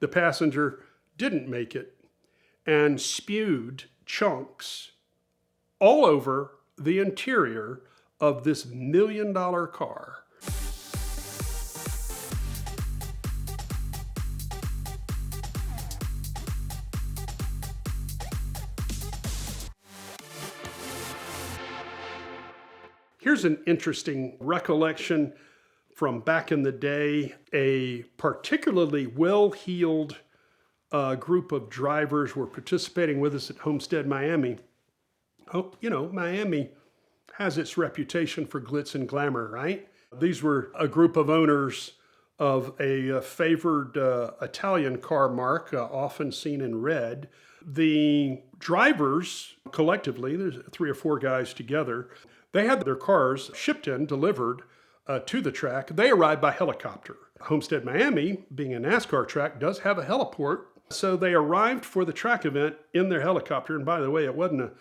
The passenger didn't make it and spewed chunks all over the interior of this $1 million car. Here's an interesting recollection from back in the day. A particularly well-heeled group of drivers were participating with us at Homestead, Miami. Oh, Miami has its reputation for glitz and glamour, right? These were a group of owners of a favored Italian car marque, often seen in red. The drivers, collectively, there's 3 or 4 guys together, they had their cars shipped in, delivered to the track. They arrived by helicopter. Homestead, Miami, being a NASCAR track, does have a heliport. So they arrived for the track event in their helicopter. And by the way, it wasn't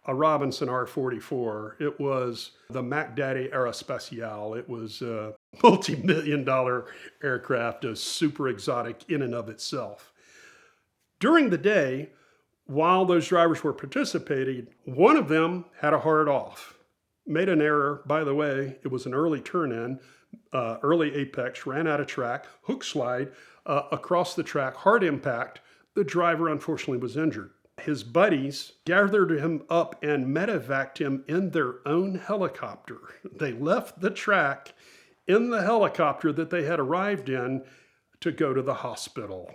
a Robinson R44. It was the Mac Daddy Aerospatiale. It was a multi-million-dollar aircraft, a super exotic in and of itself. During the day, while those drivers were participating, one of them had a hard off. Made an error, by the way. It was an early turn-in, early apex, ran out of track, hook slide across the track, hard impact. The driver, unfortunately, was injured. His buddies gathered him up and medevaced him in their own helicopter. They left the track in the helicopter that they had arrived in to go to the hospital.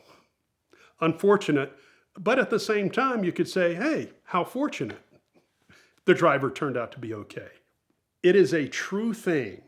Unfortunate, but at the same time, you could say, hey, how fortunate. The driver turned out to be okay. It is a true thing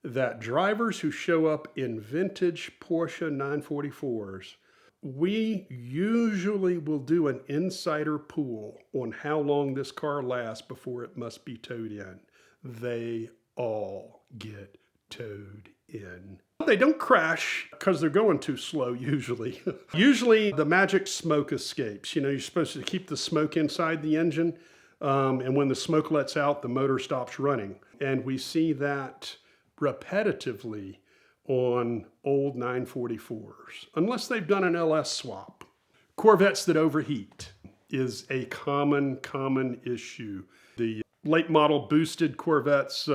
that drivers who show up in vintage Porsche 944s, we usually will do an insider pool on how long this car lasts before it must be towed in. They all get towed in. They don't crash because they're going too slow usually. Usually the magic smoke escapes. You're supposed to keep the smoke inside the engine. And when the smoke lets out, the motor stops running. And we see that repetitively on old 944s, unless they've done an LS swap. Corvettes that overheat is a common issue. The late model boosted Corvettes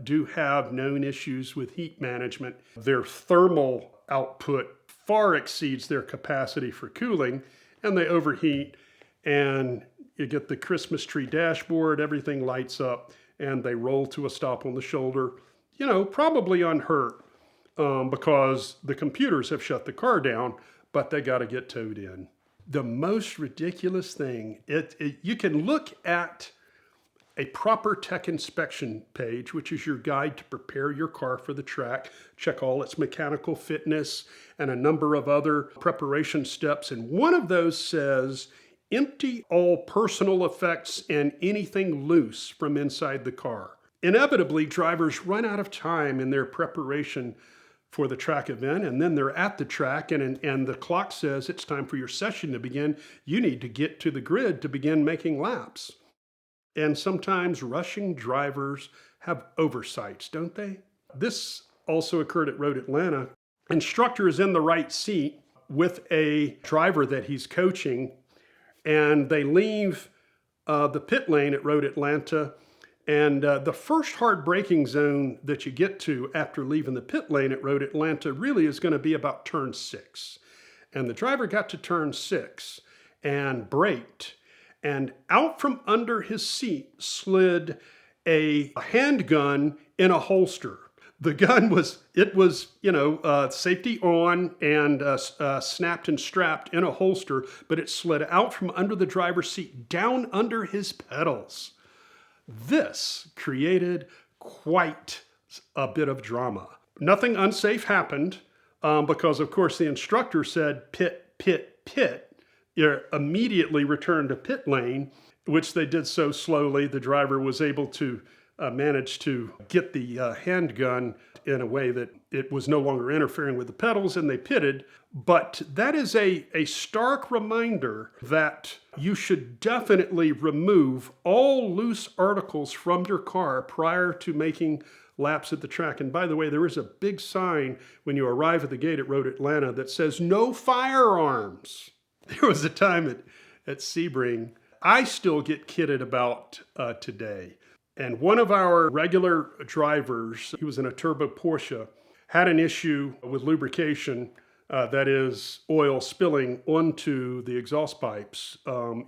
do have known issues with heat management. Their thermal output far exceeds their capacity for cooling, and they overheat, and you get the Christmas tree dashboard, everything lights up, and they roll to a stop on the shoulder, probably unhurt because the computers have shut the car down, but they got to get towed in. The most ridiculous thing, you can look at a proper tech inspection page, which is your guide to prepare your car for the track, check all its mechanical fitness and a number of other preparation steps. And one of those says, empty all personal effects and anything loose from inside the car. Inevitably, drivers run out of time in their preparation for the track event, and then they're at the track, and the clock says it's time for your session to begin. You need to get to the grid to begin making laps. And sometimes rushing drivers have oversights, don't they? This also occurred at Road Atlanta. Instructor is in the right seat with a driver that he's coaching, and they leave the pit lane at Road Atlanta. And the first hard braking zone that you get to after leaving the pit lane at Road Atlanta really is going to be about turn 6. And the driver got to turn 6 and braked. And out from under his seat slid a handgun in a holster. The gun was safety on and snapped and strapped in a holster, but it slid out from under the driver's seat, down under his pedals. This created quite a bit of drama. Nothing unsafe happened because, of course, the instructor said, pit, pit, pit. You immediately returned to pit lane, which they did so slowly. The driver was able to manage to get the handgun in a way that it was no longer interfering with the pedals and they pitted. But that is a stark reminder that you should definitely remove all loose articles from your car prior to making laps at the track. And by the way, there is a big sign when you arrive at the gate at Road Atlanta that says no firearms. There was a time at Sebring I still get kidded about today. And one of our regular drivers, he was in a turbo Porsche, had an issue with lubrication, that is oil spilling onto the exhaust pipes.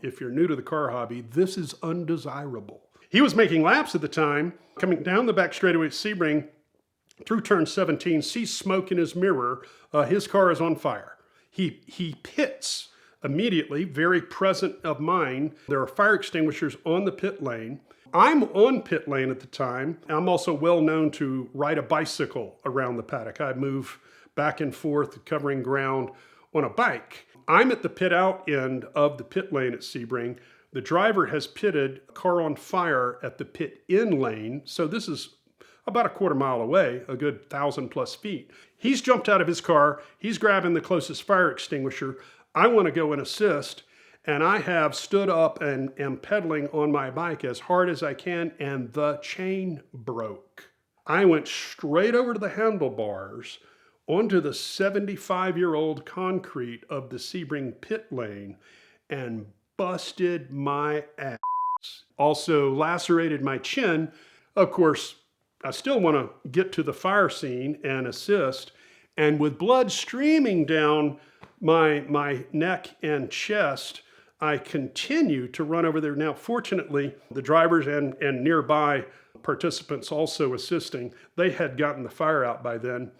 If you're new to the car hobby, this is undesirable. He was making laps at the time, coming down the back straightaway at Sebring, through turn 17, sees smoke in his mirror. His car is on fire. He pits immediately, very present of mind. There are fire extinguishers on the pit lane. I'm on pit lane at the time. I'm also well known to ride a bicycle around the paddock. I move back and forth, covering ground on a bike. I'm at the pit out end of the pit lane at Sebring. The driver has pitted, car on fire at the pit in lane. So this is about a quarter mile away, a good 1,000+ feet. He's jumped out of his car. He's grabbing the closest fire extinguisher. I want to go and assist. And I have stood up and am pedaling on my bike as hard as I can, and the chain broke. I went straight over to the handlebars onto the 75-year-old concrete of the Sebring pit lane and busted my ass. Also lacerated my chin. Of course, I still want to get to the fire scene and assist. And with blood streaming down my neck and chest, I continue to run over there. Now, fortunately, the drivers and nearby participants also assisting, they had gotten the fire out by then.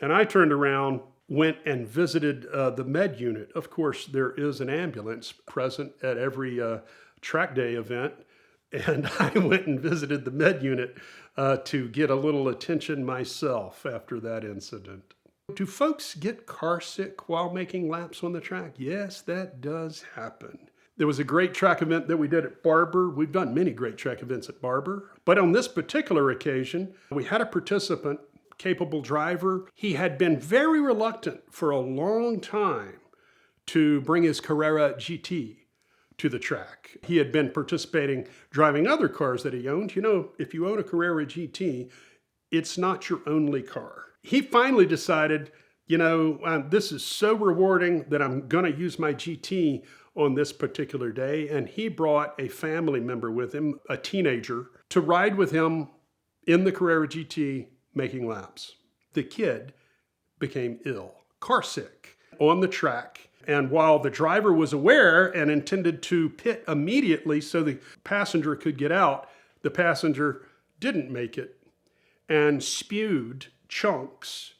And I turned around, went and visited the med unit. Of course, there is an ambulance present at every track day event. And I went and visited the med unit to get a little attention myself after that incident. Do folks get car sick while making laps on the track? Yes, that does happen. There was a great track event that we did at Barber. We've done many great track events at Barber. But on this particular occasion, we had a participant, capable driver. He had been very reluctant for a long time to bring his Carrera GT to the track. He had been participating, driving other cars that he owned. You know, if you own a Carrera GT, it's not your only car. He finally decided, you know, this is so rewarding that I'm going to use my GT on this particular day. And he brought a family member with him, a teenager, to ride with him in the Carrera GT making laps. The kid became ill, car sick, on the track. And while the driver was aware and intended to pit immediately so the passenger could get out, the passenger didn't make it and spewed chunks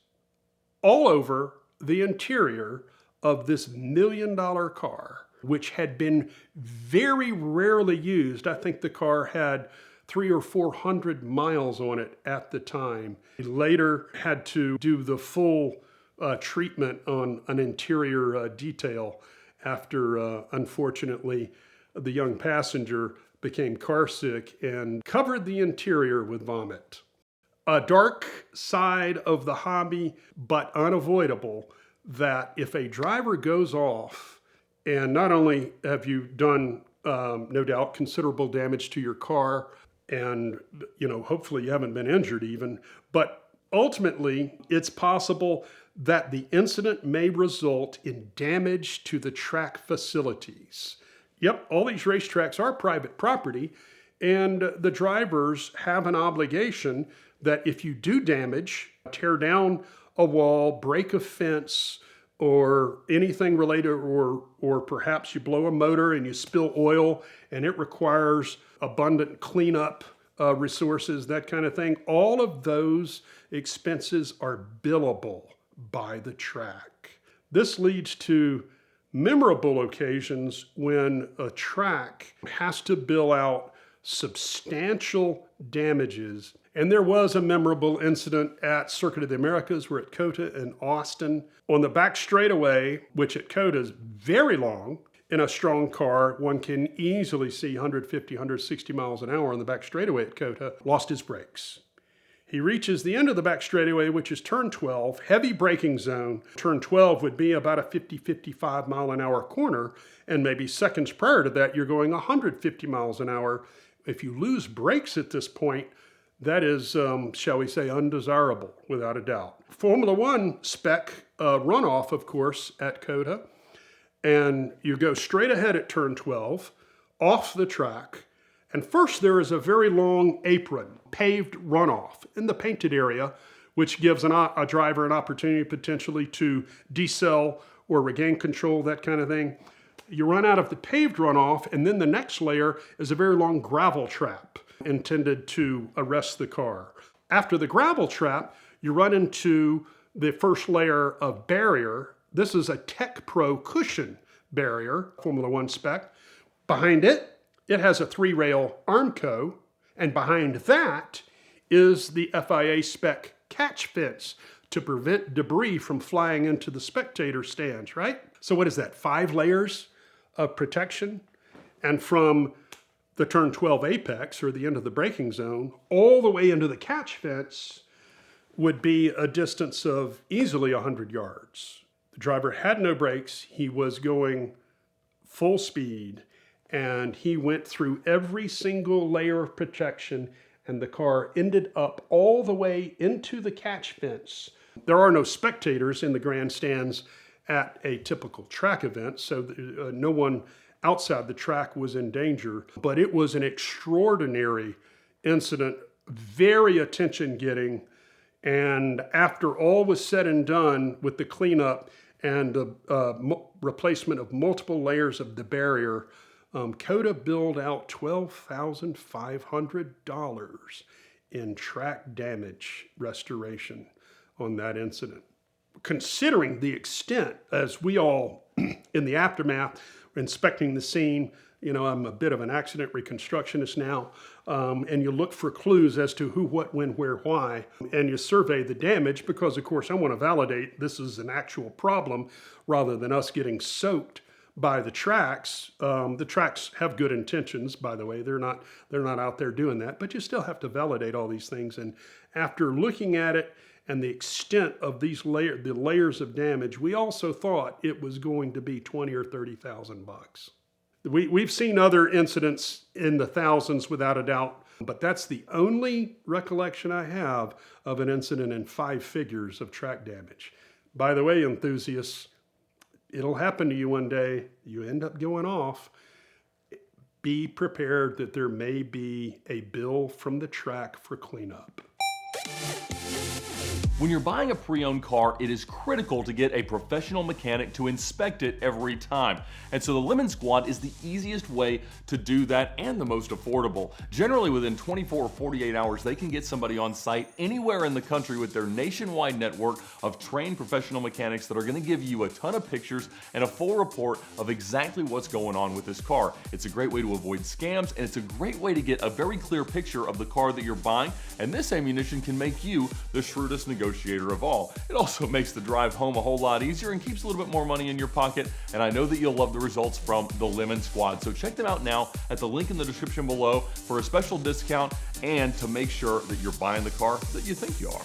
all over the interior of this $1 million car, which had been very rarely used. I think the car had 300 or 400 miles on it at the time. He later had to do the full treatment on an interior detail after, unfortunately, the young passenger became car sick and covered the interior with vomit. A dark side of the hobby, but unavoidable, that if a driver goes off, and not only have you done, no doubt, considerable damage to your car, and, you know, hopefully you haven't been injured even, but ultimately it's possible that the incident may result in damage to the track facilities. Yep, all these racetracks are private property, and the drivers have an obligation that if you do damage, tear down a wall, break a fence, or anything related, or perhaps you blow a motor and you spill oil and it requires abundant cleanup resources, that kind of thing, all of those expenses are billable by the track. This leads to memorable occasions when a track has to bill out substantial damages. And there was a memorable incident at Circuit of the Americas. We're at COTA in Austin. On the back straightaway, which at COTA is very long, in a strong car, one can easily see 150, 160 miles an hour on the back straightaway at COTA, lost his brakes. He reaches the end of the back straightaway, which is turn 12, heavy braking zone. Turn 12 would be about a 50-55 mile an hour corner, and maybe seconds prior to that, you're going 150 miles an hour. If you lose brakes at this point, that is, shall we say, undesirable, without a doubt. Formula One spec runoff, of course, at COTA, and you go straight ahead at turn 12, off the track, and first there is a very long apron, paved runoff in the painted area, which gives a driver an opportunity potentially to decel or regain control, that kind of thing. You run out of the paved runoff, and then the next layer is a very long gravel trap intended to arrest the car. After the gravel trap, you run into the first layer of barrier. This is a Tech Pro cushion barrier, Formula One spec. Behind it, it has a 3-rail Armco, and behind that is the FIA spec catch fence to prevent debris from flying into the spectator stands, right? So what is that, 5 layers of protection? And from the turn 12 apex, or the end of the braking zone, all the way into the catch fence would be a distance of easily 100 yards. The driver had no brakes. He was going full speed, and he went through every single layer of protection, and the car ended up all the way into the catch fence. There are no spectators in the grandstands at a typical track event, so no one outside the track was in danger, but it was an extraordinary incident, very attention-getting, and after all was said and done with the cleanup and the replacement of multiple layers of the barrier, COTA billed out $12,500 in track damage restoration on that incident. Considering the extent, as we all in the aftermath inspecting the scene, you know, I'm a bit of an accident reconstructionist now, and you look for clues as to who, what, when, where, why, and you survey the damage because, of course, I want to validate this is an actual problem rather than us getting soaked by the tracks. The tracks have good intentions, by the way. They're not out there doing that, but you still have to validate all these things. And after looking at it and the extent of the layers of damage, we also thought it was going to be $20,000 or $30,000. We've seen other incidents in the thousands without a doubt, but that's the only recollection I have of an incident in 5 figures of track damage. By the way, enthusiasts, it'll happen to you one day. You end up going off. Be prepared that there may be a bill from the track for cleanup. When you're buying a pre-owned car, it is critical to get a professional mechanic to inspect it every time. And so the Lemon Squad is the easiest way to do that and the most affordable. Generally within 24 or 48 hours, they can get somebody on site anywhere in the country with their nationwide network of trained professional mechanics that are going to give you a ton of pictures and a full report of exactly what's going on with this car. It's a great way to avoid scams, and it's a great way to get a very clear picture of the car that you're buying, and this ammunition can make you the shrewdest negotiator of all. It also makes the drive home a whole lot easier and keeps a little bit more money in your pocket, and I know that you'll love the results from the Lemon Squad. So check them out now at the link in the description below for a special discount and to make sure that you're buying the car that you think you are.